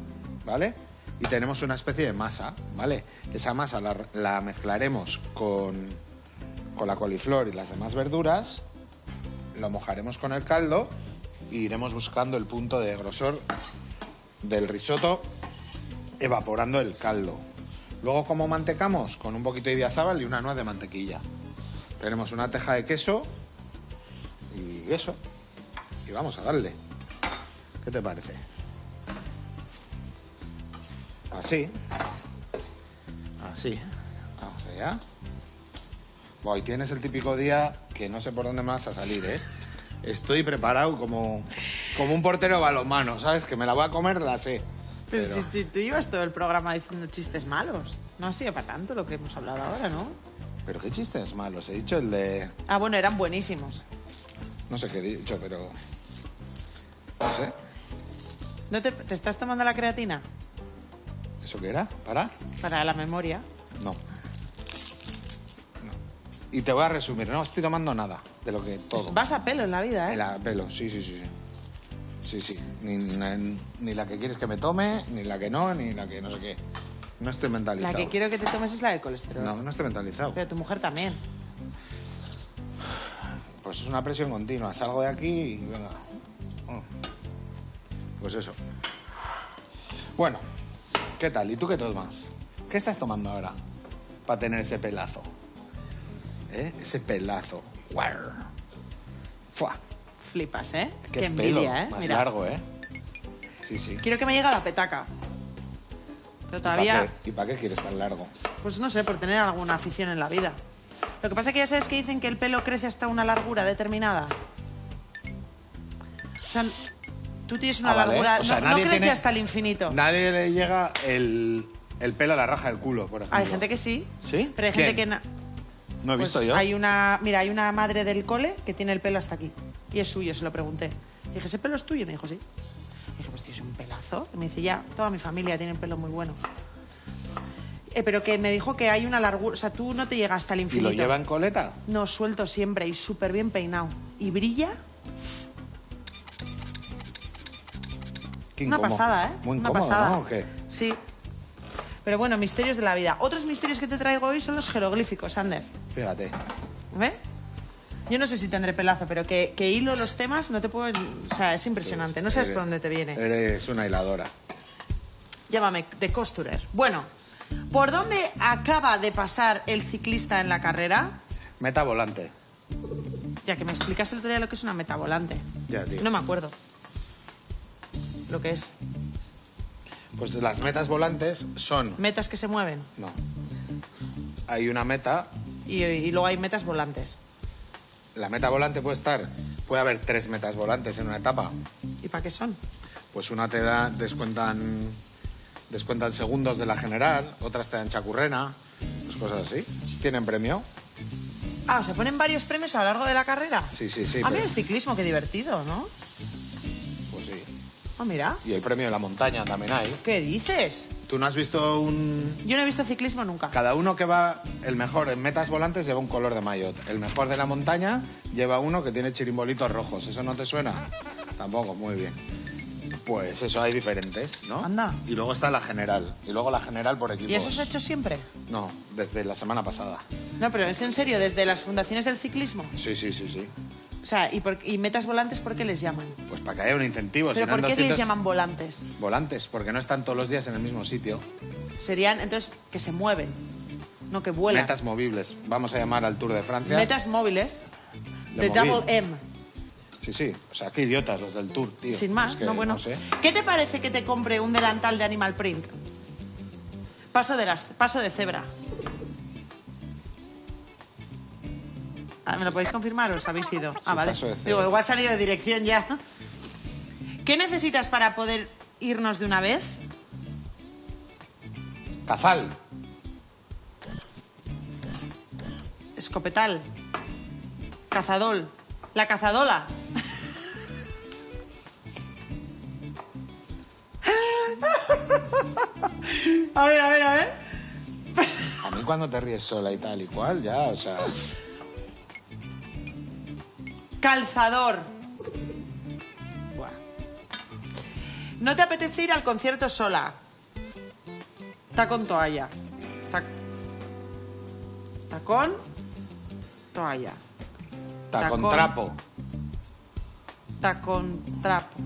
¿vale? Y tenemos una especie de masa, ¿vale? Esa masa la mezclaremos con la coliflor y las demás verduras, lo mojaremos con el caldo e iremos buscando el punto de grosor del risotto evaporando el caldo. Luego, ¿cómo mantecamos? Con un poquito de idiazábal y una nuez de mantequilla. Tenemos una teja de queso y eso. Y vamos a darle. ¿Qué te parece? Así. Así. Vamos allá. Hoy tienes el típico día que no sé por dónde me vas a salir, ¿eh? Estoy preparado como un portero de balonmano, ¿sabes? Que me la voy a comer, la sé.
Pero si tú llevas todo el programa diciendo chistes malos. No ha sido para tanto lo que hemos hablado ahora, ¿no?
¿Pero qué chistes malos? He dicho el de...
Ah, bueno, eran buenísimos.
No sé qué he dicho, pero... No sé.
¿No te estás tomando la creatina?
¿Eso qué era? ¿Para?
Para la memoria.
No. Y te voy a resumir. No estoy tomando nada de lo que todo.
Vas a pelo en la vida, ¿eh?
El pelo, sí, sí, sí, sí. Sí, sí. Ni la que quieres que me tome, ni la que no, ni la que no sé qué. No estoy mentalizado.
La que quiero que te tomes es la del colesterol.
No, no estoy mentalizado.
Pero tu mujer también.
Pues es una presión continua. Salgo de aquí y venga. Pues eso. Bueno, ¿qué tal? ¿Y tú qué tomas? ¿Qué estás tomando ahora para tener ese pelazo? ¿Eh? Ese pelazo. ¡Guau! ¡Fua!
Flipas, ¿eh?
Qué
envidia,
pelo
¿eh?
más
Mira.
largo, ¿eh? Sí, sí.
Quiero que me llegue a la petaca. Pero todavía...
¿Y para qué quieres tan largo?
Pues no sé, por tener alguna afición en la vida. Lo que pasa es que ya sabes que dicen que el pelo crece hasta una largura determinada. O sea, tú tienes una
vale.
largura...
O sea,
no
nadie
crece
tiene-
hasta el infinito.
Nadie le llega el pelo a la raja del culo, por ejemplo.
Hay gente que sí.
¿Sí?
Pero hay gente que...
¿Quién? No he
Pues
visto yo.
hay hay una madre del cole que tiene el pelo hasta aquí. Y es suyo, se lo pregunté. Dije, ¿ese pelo es tuyo? Y me dijo, sí. Dije, pues tienes un pelazo. Y me dice, ya, toda mi familia tiene un pelo muy bueno. Pero que me dijo que hay una largura... O sea, tú no te llegas hasta el
¿Y
infinito.
lo lleva en coleta?
No, suelto siempre y súper bien peinado. Y brilla.
Qué
Una
incómodo.
pasada, ¿eh?
Muy
Una
incómodo,
pasada.
¿no? ¿O qué?
Sí. Pero bueno, misterios de la vida. Otros misterios que te traigo hoy son los jeroglíficos, Ander.
Fíjate.
¿Ve? Yo no sé si tendré pelazo, pero que hilo los temas no te puedo... O sea, es impresionante. No sabes por dónde te viene.
Eres una hiladora.
Llámame de costurer. Bueno, ¿por dónde acaba de pasar el ciclista en la carrera?
Meta volante.
Ya que me explicaste el otro día lo que es una metavolante.
Ya, tío.
No me acuerdo lo que es.
Pues las metas volantes son...
Metas que se mueven.
No. Hay una meta,
Y luego hay metas volantes.
la meta volante puede haber 3 metas volantes en una etapa.
¿Y para qué son?
Pues una te da, descuentan segundos de la general, otras te dan chacurrena, pues cosas así. ¿Tienen premio?
Ah, ¿o se ponen varios premios a lo largo de la carrera?
Sí.
A mí el ciclismo, qué divertido, ¿no?
Pues sí.
Ah, mira.
Y el premio de la montaña también hay.
¿Qué dices?
¿Tú no has visto un...?
Yo no he visto ciclismo nunca.
Cada uno que va, el mejor en metas volantes lleva un color de maillot. El mejor de la montaña lleva uno que tiene chirimbolitos rojos. ¿Eso no te suena? Tampoco, muy bien. Pues eso, hay diferentes, ¿no?
Anda.
Y luego está la general. Y luego la general por equipos.
¿Y eso se ha hecho siempre?
No, desde la semana pasada.
No, pero ¿es en serio? ¿Desde las fundaciones del ciclismo?
Sí.
O sea, ¿y metas volantes por qué les llaman?
Pues para que haya un incentivo.
¿Pero
si no
por
en
qué les llaman volantes?
Volantes, porque no están todos los días en el mismo sitio.
Serían, entonces, que se mueven, no que vuelan.
Metas movibles. Vamos a llamar al Tour de Francia.
Metas móviles,
De
de
móvil.
Double M.
Sí. O sea, qué idiotas los del Tour, tío.
Sin más,
Es que,
no, bueno.
No sé.
¿Qué te parece que te compre un delantal de Animal Print? Paso de cebra. Ah, ¿me lo podéis confirmar o os habéis ido? Ah, vale.
paso de cebra.
Digo, igual ha salido de dirección ya. ¿Qué necesitas para poder irnos de una vez?
Cazal.
Escopetal. Cazadol. La cazadola. A ver.
A mí cuando te ríes sola y tal y cual, ya, o sea...
Calzador. Buah. ¿No te apetece ir al concierto sola? Tacón toalla. Tacón toalla.
Tacón
Tacón.
trapo.
Tacón trapo.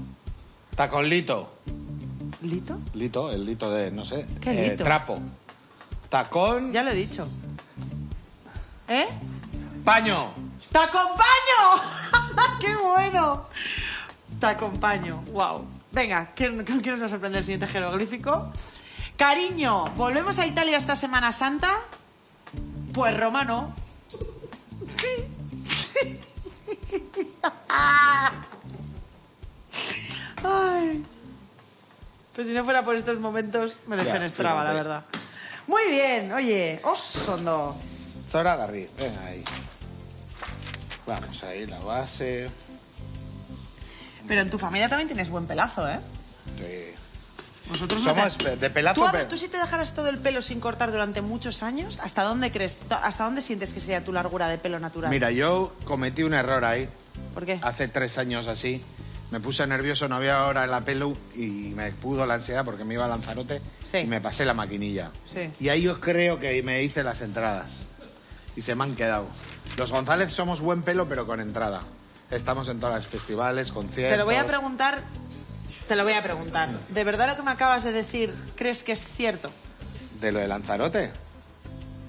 Tacón lito.
¿Lito?
Lito, el lito de, no sé.
¿Qué lito?
Trapo. Tacón.
Ya lo he dicho. ¿Eh?
Paño.
¡Te acompaño! ¡Qué bueno! Te acompaño. Wow. Venga, ¿con qué nos va a sorprender el siguiente jeroglífico? Cariño, ¿volvemos a Italia esta Semana Santa? Pues romano. Ay. Pues si no fuera por estos momentos, me defenestraba,
fíjate.
la verdad. Muy bien, oye, osondo.
Zora Garri, venga ahí. Vamos ahí, la base.
Pero en tu familia también tienes buen pelazo, ¿eh?
Sí.
Vosotros
Somos
no te-
de pelazo.
¿Tú si te dejaras todo el pelo sin cortar durante muchos años, ¿hasta dónde sientes que sería tu largura de pelo natural?
Mira, yo cometí un error ahí.
¿Por qué?
Hace 3 años así. Me puse nervioso, no había hora en la pelu y me pudo la ansiedad porque me iba a Lanzarote
Sí.
y me pasé la maquinilla.
Sí.
Y ahí yo creo que me hice las entradas y se me han quedado. Los González somos buen pelo pero con entrada. Estamos en todos los festivales, conciertos...
Te lo voy a preguntar. ¿De verdad lo que me acabas de decir crees que es cierto?
¿De lo de Lanzarote?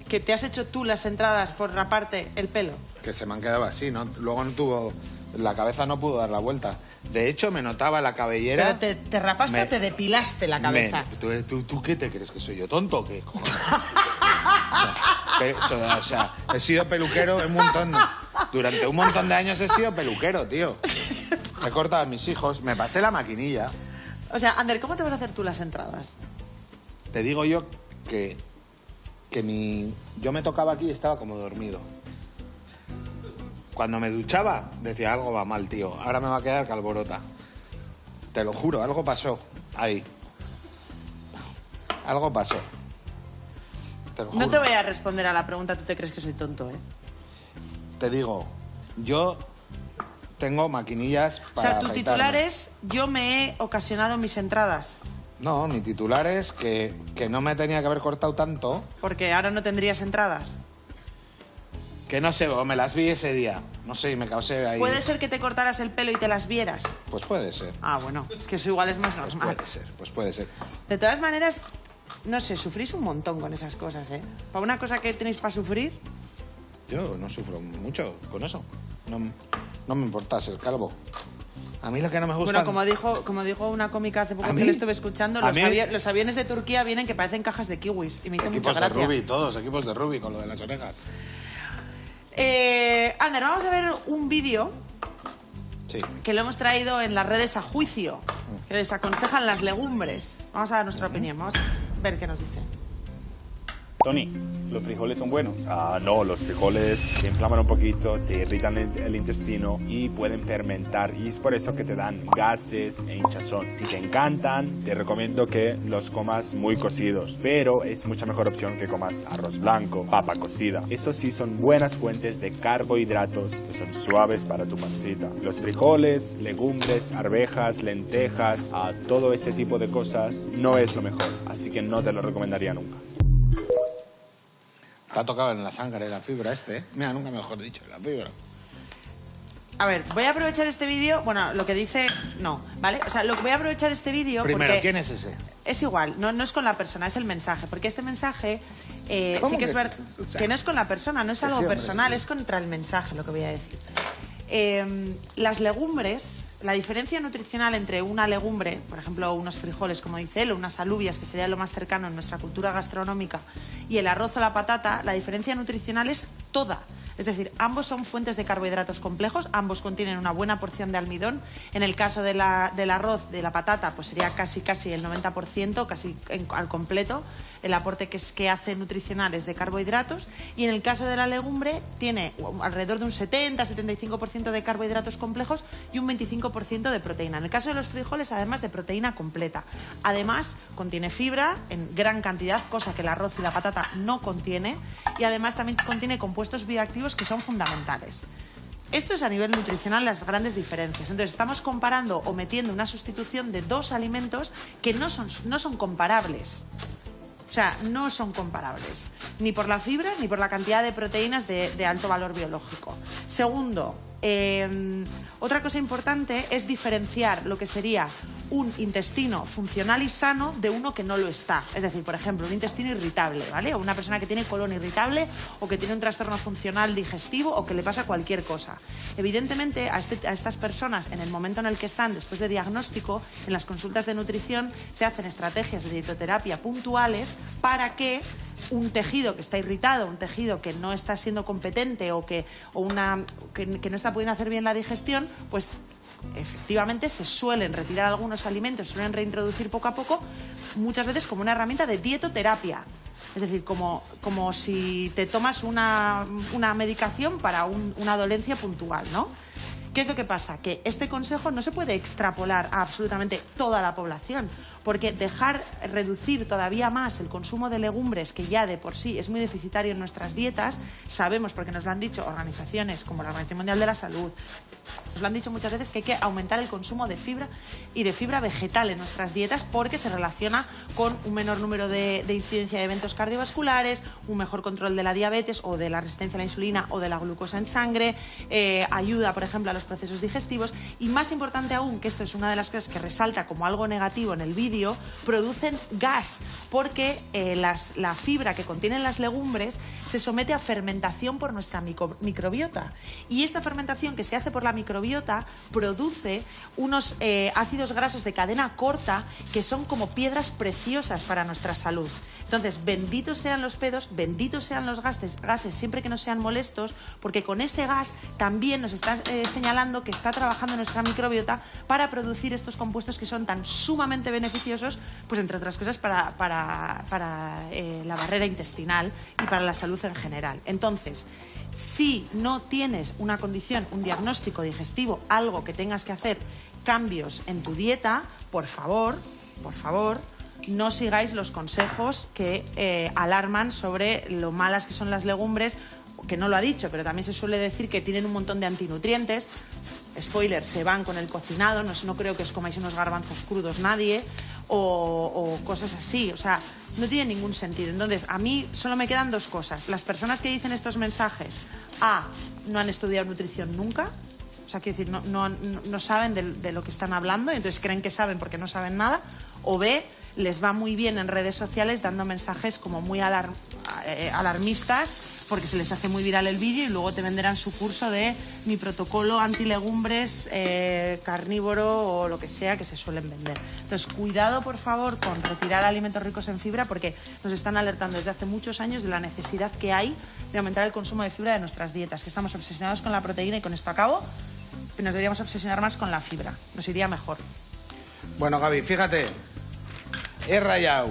¿Que te has hecho tú las entradas por raparte el pelo?
Que se me han quedado así, ¿no? Luego no tuvo... La cabeza no pudo dar la vuelta. De hecho, me notaba la cabellera...
¿Pero te rapaste o te depilaste la cabeza?
¿Tú qué te crees? ¿Que soy yo tonto o qué? Cojones? O sea, he sido peluquero un montón... Durante un montón de años he sido peluquero, tío. He cortado a mis hijos, me pasé la maquinilla.
O sea, Ander, ¿cómo te vas a hacer tú las entradas?
Te digo yo que yo me tocaba aquí y estaba como dormido. Cuando me duchaba, decía, algo va mal, tío. Ahora me va a quedar calborota. Te lo juro, algo pasó ahí. Algo pasó. Te lo juro.
No te voy a responder a la pregunta, tú te crees que soy tonto, ¿eh?
Te digo, yo tengo maquinillas
O
para
sea, tu
afeitarme.
titular es, yo me he ocasionado mis entradas.
No, mi titular es que no me tenía que haber cortado tanto,
Porque ahora no tendrías entradas.
que no sé, o me las vi ese día. No sé, y me causé ahí.
¿Puede ser que te cortaras el pelo y te las vieras?
Pues puede ser.
Ah, bueno, es que eso igual es más
Pues
normal.
puede ser.
De todas maneras, no sé, sufrís un montón con esas cosas, ¿eh? Para una cosa que tenéis para sufrir,
Yo no sufro mucho con eso. No me importa ser calvo. A mí lo que no me gusta...
bueno, como dijo una cómica hace poco
¿A
que
mí?
le estuve escuchando,
¿A
los,
mí?
los aviones de Turquía vienen que parecen cajas de kiwis y me hizo mucha
Equipos de
gracia.
Ruby, todos, equipos de Ruby con lo de las orejas.
Ander, vamos a ver un vídeo
Sí.
que lo hemos traído en las redes a juicio, que desaconsejan las legumbres. Vamos a dar nuestra opinión, vamos a ver qué nos dice.
Tony, ¿los frijoles son buenos? No, los frijoles te inflaman un poquito, te irritan el intestino y pueden fermentar. Y es por eso que te dan gases e hinchazón. Si te encantan, te recomiendo que los comas muy cocidos. Pero es mucha mejor opción que comas arroz blanco, papa cocida. Eso sí son buenas fuentes de carbohidratos que son suaves para tu pancita. Los frijoles, legumbres, arvejas, lentejas, todo ese tipo de cosas no es lo mejor. Así que no te lo recomendaría nunca.
Te ha tocado en la sangre la fibra ¿eh? Mira, nunca mejor dicho, la fibra.
A ver, voy a aprovechar este vídeo, bueno, lo que dice, no, ¿vale? O sea, voy a aprovechar este vídeo
Primero,
porque
¿quién es ese?
es igual, no es con la persona, es el mensaje, porque este mensaje
¿Cómo
sí que es
que
verdad,
o sea,
que no es con la persona, no es
que
algo
sí, hombre,
personal,
sí.
es contra el mensaje lo que voy a decir. Las legumbres, la diferencia nutricional entre una legumbre, por ejemplo, unos frijoles, como dice él, o unas alubias, que sería lo más cercano en nuestra cultura gastronómica, y el arroz o la patata, la diferencia nutricional es toda. Es decir, ambos son fuentes de carbohidratos complejos, ambos contienen una buena porción de almidón. En el caso del arroz, de la patata, pues sería casi el 90%, casi al completo, el aporte que hace nutricional es de carbohidratos. Y en el caso de la legumbre, tiene alrededor de un 70-75% de carbohidratos complejos y un 25% de proteína. En el caso de los frijoles, además de proteína completa. Además, contiene fibra en gran cantidad, cosa que el arroz y la patata no contiene. Y además también contiene compuestos bioactivos que son fundamentales. Esto es a nivel nutricional las grandes diferencias. Entonces estamos comparando o metiendo una sustitución de dos alimentos que no son comparables. O sea, no son comparables. Ni por la fibra ni por la cantidad de proteínas de alto valor biológico. Segundo, otra cosa importante es diferenciar lo que sería un intestino funcional y sano de uno que no lo está. Es decir, por ejemplo, un intestino irritable, ¿vale? O una persona que tiene colon irritable o que tiene un trastorno funcional digestivo o que le pasa cualquier cosa. Evidentemente, a estas personas, en el momento en el que están, después de diagnóstico, en las consultas de nutrición, se hacen estrategias de dietoterapia puntuales para que un tejido que está irritado, un tejido que no está siendo competente que no está pudiendo hacer bien la digestión, pues efectivamente se suelen retirar algunos alimentos, suelen reintroducir poco a poco, muchas veces como una herramienta de dietoterapia. Es decir, como si te tomas una medicación para una dolencia puntual, ¿no? ¿Qué es lo que pasa? Que este consejo no se puede extrapolar a absolutamente toda la población, porque reducir todavía más el consumo de legumbres, que ya de por sí es muy deficitario en nuestras dietas, sabemos, porque nos lo han dicho organizaciones como la Organización Mundial de la Salud, nos lo han dicho muchas veces, que hay que aumentar el consumo de fibra y de fibra vegetal en nuestras dietas porque se relaciona con un menor número de incidencia de eventos cardiovasculares, un mejor control de la diabetes o de la resistencia a la insulina o de la glucosa en sangre, ayuda, por ejemplo, a los procesos digestivos y, más importante aún, que esto es una de las cosas que resalta como algo negativo en el vídeo, producen gas porque la fibra que contienen las legumbres se somete a fermentación por nuestra microbiota y esta fermentación que se hace por la microbiota produce unos ácidos grasos de cadena corta que son como piedras preciosas para nuestra salud. Entonces, benditos sean los pedos, benditos sean los gases siempre que no sean molestos, porque con ese gas también nos está señalando que está trabajando nuestra microbiota para producir estos compuestos que son tan sumamente beneficiosos, pues entre otras cosas para la barrera intestinal y para la salud en general. Entonces, si no tienes una condición, un diagnóstico digestivo, algo que tengas que hacer cambios en tu dieta, por favor, no sigáis los consejos que alarman sobre lo malas que son las legumbres, que no lo ha dicho, pero también se suele decir que tienen un montón de antinutrientes. Spoiler, se van con el cocinado, no creo que os comáis unos garbanzos crudos nadie, o cosas así, o sea, no tiene ningún sentido. Entonces, a mí solo me quedan dos cosas. Las personas que dicen estos mensajes, no han estudiado nutrición nunca, o sea, quiero decir, no saben de lo que están hablando, y entonces creen que saben porque no saben nada, o B, les va muy bien en redes sociales dando mensajes como muy alarmistas porque se les hace muy viral el vídeo y luego te venderán su curso de mi protocolo antilegumbres carnívoro o lo que sea que se suelen vender. Entonces, cuidado, por favor, con retirar alimentos ricos en fibra porque nos están alertando desde hace muchos años de la necesidad que hay de aumentar el consumo de fibra de nuestras dietas, que estamos obsesionados con la proteína y con esto acabo, pero nos deberíamos obsesionar más con la fibra, nos iría mejor.
Bueno, Gaby, fíjate, he rayado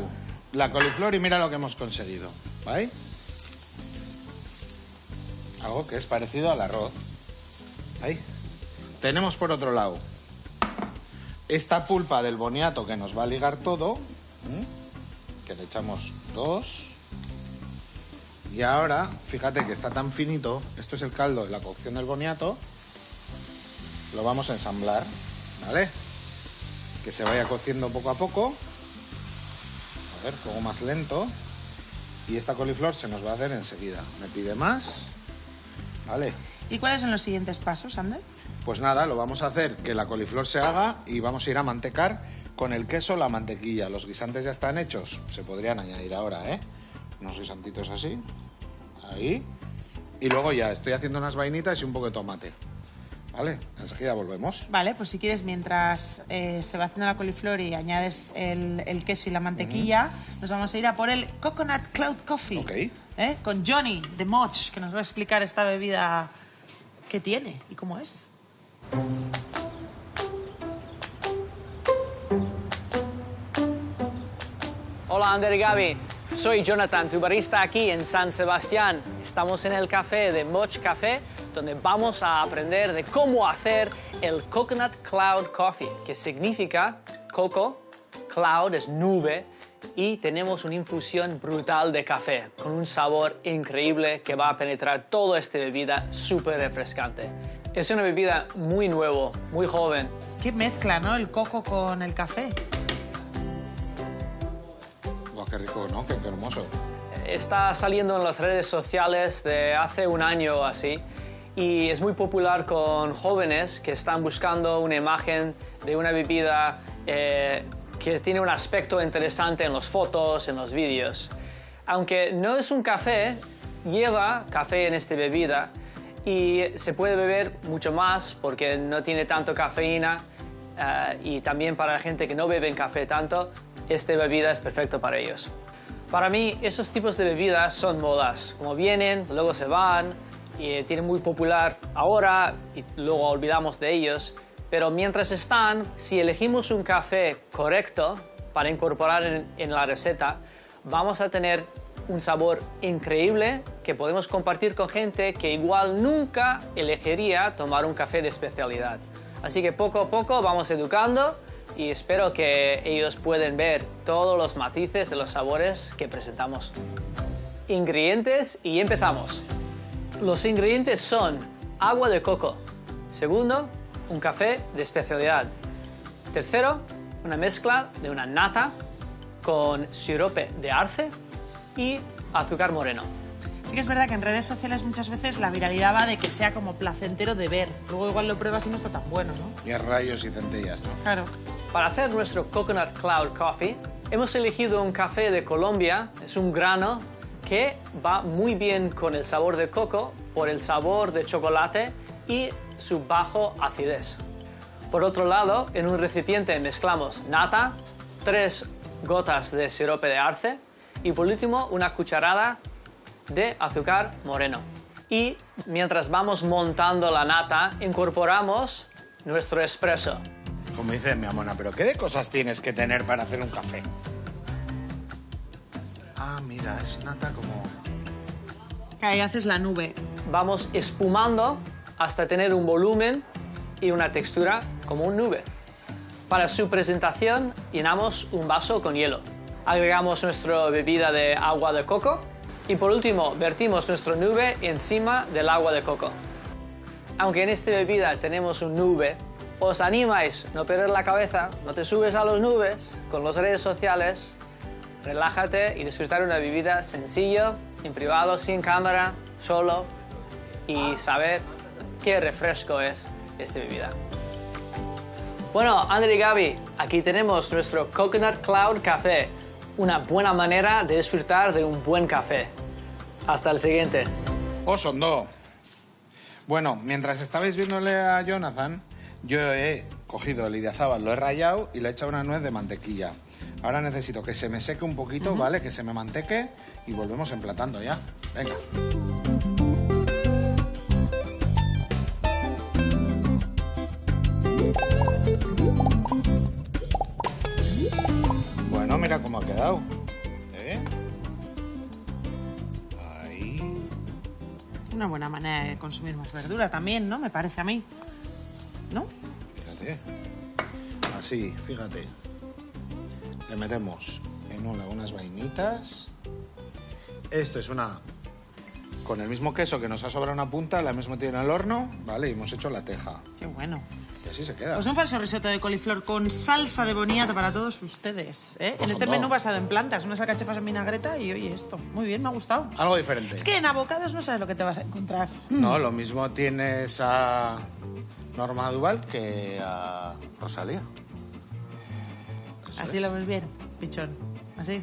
la coliflor y mira lo que hemos conseguido, ¿vale? Algo que es parecido al arroz. Ahí. Tenemos por otro lado esta pulpa del boniato que nos va a ligar todo, que le echamos 2. Y ahora, fíjate que está tan finito, esto es el caldo de la cocción del boniato, lo vamos a ensamblar, ¿vale? Que se vaya cociendo poco a poco. A ver, poco más lento. Y esta coliflor se nos va a hacer enseguida. Me pide más. Vale.
¿Y cuáles son los siguientes pasos, Ander?
Pues nada, lo vamos a hacer que la coliflor se haga y vamos a ir a mantecar con el queso la mantequilla. Los guisantes ya están hechos. Se podrían añadir ahora, ¿eh? Unos guisantitos así. Ahí. Y luego ya estoy haciendo unas vainitas y un poco de tomate. Vale, enseguida volvemos.
Vale, pues si quieres, mientras se va haciendo la coliflor y añades el queso y la mantequilla, nos vamos a ir a por el Coconut Cloud Coffee.
Ok.
Con Johnny de Moch, que nos va a explicar esta bebida que tiene y cómo es.
Hola, Ander y Gaby. Soy Jonathan, tu barista aquí en San Sebastián. Estamos en el café de Moch Café, donde vamos a aprender de cómo hacer el Coconut Cloud Coffee, que significa coco, cloud es nube, y tenemos una infusión brutal de café, con un sabor increíble que va a penetrar toda esta bebida súper refrescante. Es una bebida muy nueva, muy joven.
Qué mezcla, ¿no? El coco con el café.
Guau, qué rico, ¿no? Qué hermoso.
Está saliendo en las redes sociales de hace un año o así y es muy popular con jóvenes que están buscando una imagen de una bebida que tiene un aspecto interesante en las fotos, en los vídeos. Aunque no es un café, lleva café en esta bebida y se puede beber mucho más porque no tiene tanto cafeína y también para la gente que no bebe café tanto, esta bebida es perfecto para ellos. Para mí, esos tipos de bebidas son modas. Como vienen, luego se van, y tienen muy popular ahora y luego olvidamos de ellos. Pero mientras están, si elegimos un café correcto para incorporar en la receta, vamos a tener un sabor increíble que podemos compartir con gente que igual nunca elegiría tomar un café de especialidad. Así que poco a poco vamos educando y espero que ellos puedan ver todos los matices de los sabores que presentamos. Ingredientes y empezamos. Los ingredientes son agua de coco. Segundo, un café de especialidad. Tercero, una mezcla de una nata con sirope de arce y azúcar moreno.
Sí que es verdad que en redes sociales muchas veces la viralidad va de que sea como placentero de ver. Luego igual lo pruebas y no está tan bueno, ¿no?
Y a rayos y centellas, ¿no?
Claro.
Para hacer nuestro Coconut Cloud Coffee, hemos elegido un café de Colombia. Es un grano que va muy bien con el sabor de coco por el sabor de chocolate y su bajo acidez. Por otro lado, en un recipiente mezclamos nata, 3 gotas de sirope de arce y por último una cucharada de azúcar moreno. Y mientras vamos montando la nata, incorporamos nuestro espresso.
Como dice mi amona, ¿pero qué de cosas tienes que tener para hacer un café? Ah, mira, es nata como...
Que ahí haces la nube.
Vamos espumando hasta tener un volumen y una textura como una nube. Para su presentación, llenamos un vaso con hielo. Agregamos nuestra bebida de agua de coco y por último, vertimos nuestra nube encima del agua de coco. Aunque en esta bebida tenemos una nube, os animáis a no perder la cabeza, no te subes a las nubes con las redes sociales, relájate y disfrutar una bebida sencilla, en privado, sin cámara, solo y saber qué refresco es esta bebida. Bueno, Ander y Gaby, aquí tenemos nuestro Coconut Cloud Café, una buena manera de disfrutar de un buen café. Hasta el siguiente.
Osondo. Bueno, mientras estabais viéndole a Jonathan, yo he cogido el idiazábal, lo he rallado y le he echado una nuez de mantequilla. Ahora necesito que se me seque un poquito, ¿vale? Que se me manteque y volvemos emplatando ya. Venga. Bueno, mira cómo ha quedado. Ahí.
Una buena manera de consumir más verdura también, ¿no? Me parece a mí. ¿No?
Fíjate. Así, fíjate. Le metemos en unas vainitas. Esto es una... Con el mismo queso que nos ha sobrado una punta, la hemos metido en el horno, ¿vale? Y hemos hecho la teja.
Qué bueno.
Y así se queda.
Pues un falso risotto de coliflor con salsa de boniato para todos ustedes, ¿eh? En este menú basado en plantas, unas alcachofas en vinagreta y oye esto. Muy bien, me ha gustado.
Algo diferente.
Es que en abocados no sabes lo que te vas a encontrar.
No, lo mismo tienes a Norma Duval que a Rosalía. Eso
Así
es.
lo ves bien, pichón. Así.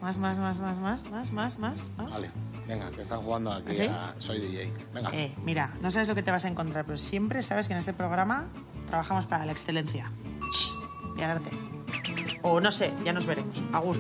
Más.
Vale, venga, que están jugando aquí
¿Sí?
a Soy DJ. Venga.
Mira, no sabes lo que te vas a encontrar, pero siempre sabes que en este programa trabajamos para la excelencia. Shh, y agárrate. O no sé, ya nos veremos. Agur.